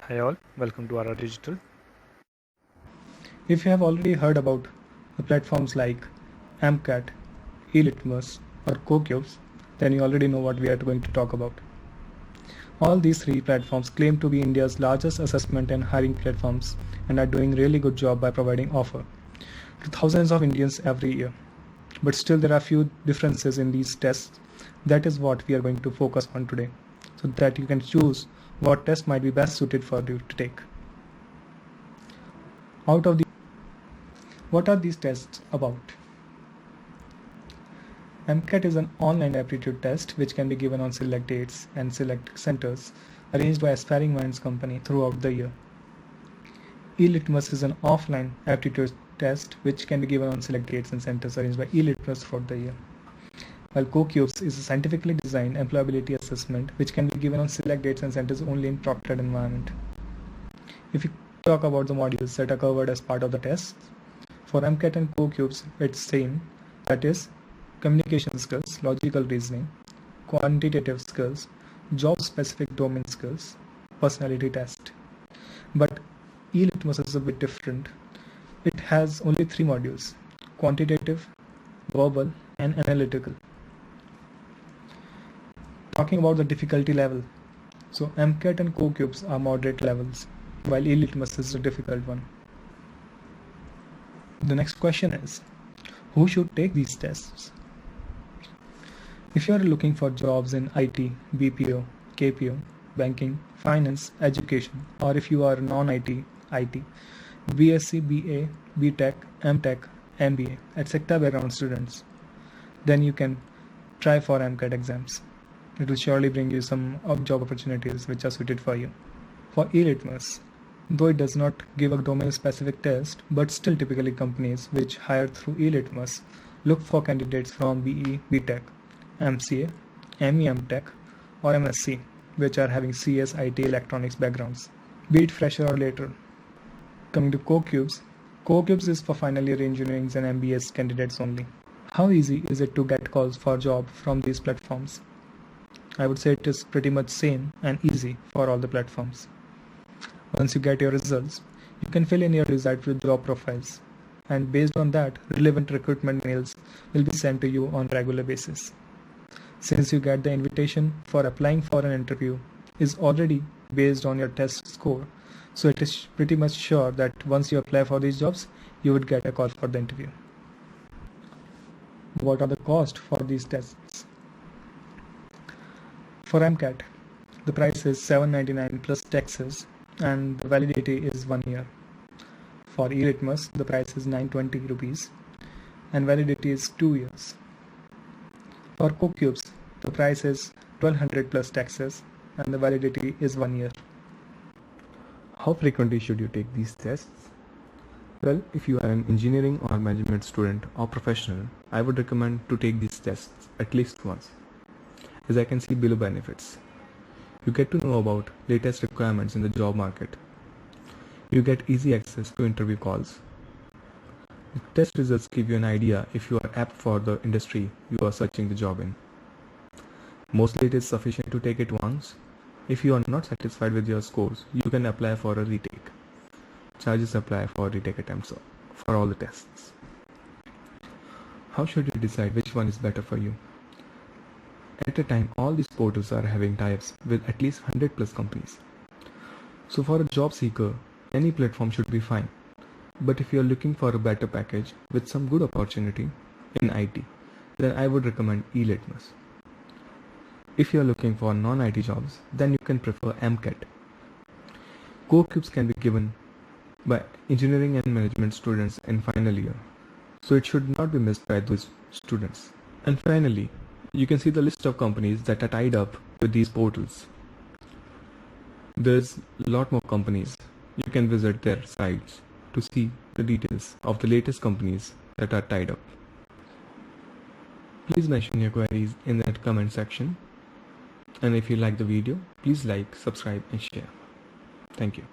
Hi all, welcome to RR Digital. If you have already heard about the platforms like AMCAT, eLitmus or CoCubes, then you already know what we are going to talk about. All these three platforms claim to be India's largest assessment and hiring platforms and are doing really good job by providing offer to thousands of Indians every year. But still there are few differences in these tests. That is what we are going to focus on today, so that you can choose what test might be best suited for you to take. What are these tests about? MCAT is an online aptitude test which can be given on select dates and select centers arranged by Aspiring Minds company throughout the year. eLitmus is an offline aptitude test which can be given on select dates and centers arranged by eLitmus throughout the year. While CoCubes is a scientifically designed employability assessment which can be given on select dates and centers only in proctored environment. If you talk about the modules that are covered as part of the test, for MCAT and CoCubes it's same, that is communication skills, logical reasoning, quantitative skills, job-specific domain skills, personality test. But eLitmus is a bit different. It has only 3 modules: quantitative, verbal, and analytical. Talking about the difficulty level, so MCAT and CoCubes are moderate levels, while eLitmus is a difficult one. The next question is, who should take these tests? If you are looking for jobs in IT, BPO, KPO, banking, finance, education, or if you are non-IT, IT, BSc, BA, BTech, MTech, MBA, etc. background students, then you can try for MCAT exams. It will surely bring you some job opportunities which are suited for you. For eLitmus, though it does not give a domain-specific test, but still typically companies which hire through eLitmus look for candidates from BE, BTech, MCA, MEM Tech, or MSc, which are having CS, IT, electronics backgrounds, be it fresher or later. Coming to CoCubes is for final year engineering and MBS candidates only. How easy is it to get calls for job from these platforms? I would say it is pretty much same and easy for all the platforms. Once you get your results, you can fill in your desired job profiles, and based on that, relevant recruitment mails will be sent to you on regular basis. Since you get the invitation for applying for an interview is already based on your test score, so it is pretty much sure that once you apply for these jobs, you would get a call for the interview. What are the costs for these tests? For MCAT, the price is $799 plus taxes and the validity is 1 year. For eLitmus, the price is 920 rupees and validity is 2 years. For CoCubes, the price is 1200 plus taxes and the validity is 1 year. How frequently should you take these tests? Well, if you are an engineering or management student or professional, I would recommend to take these tests at least once. As I can see below benefits, you get to know about latest requirements in the job market. You get easy access to interview calls. The test results give you an idea if you are apt for the industry you are searching the job in. Mostly it is sufficient to take it once. If you are not satisfied with your scores, you can apply for a retake. Charges apply for retake attempts for all the tests. How should you decide which one is better for you? At a time, all these portals are having tie-ups with at least 100 plus companies. So for a job seeker, any platform should be fine. But if you are looking for a better package with some good opportunity in IT, then I would recommend eLitmus. If you are looking for non-IT jobs, then you can prefer MCAT. CoCubes can be given by engineering and management students in final year, so it should not be missed by those students. And finally, you can see the list of companies that are tied up with these portals. There's a lot more companies. You can visit their sites to see the details of the latest companies that are tied up. Please mention your queries in that comment section. And if you like the video, please like, subscribe and share. Thank you.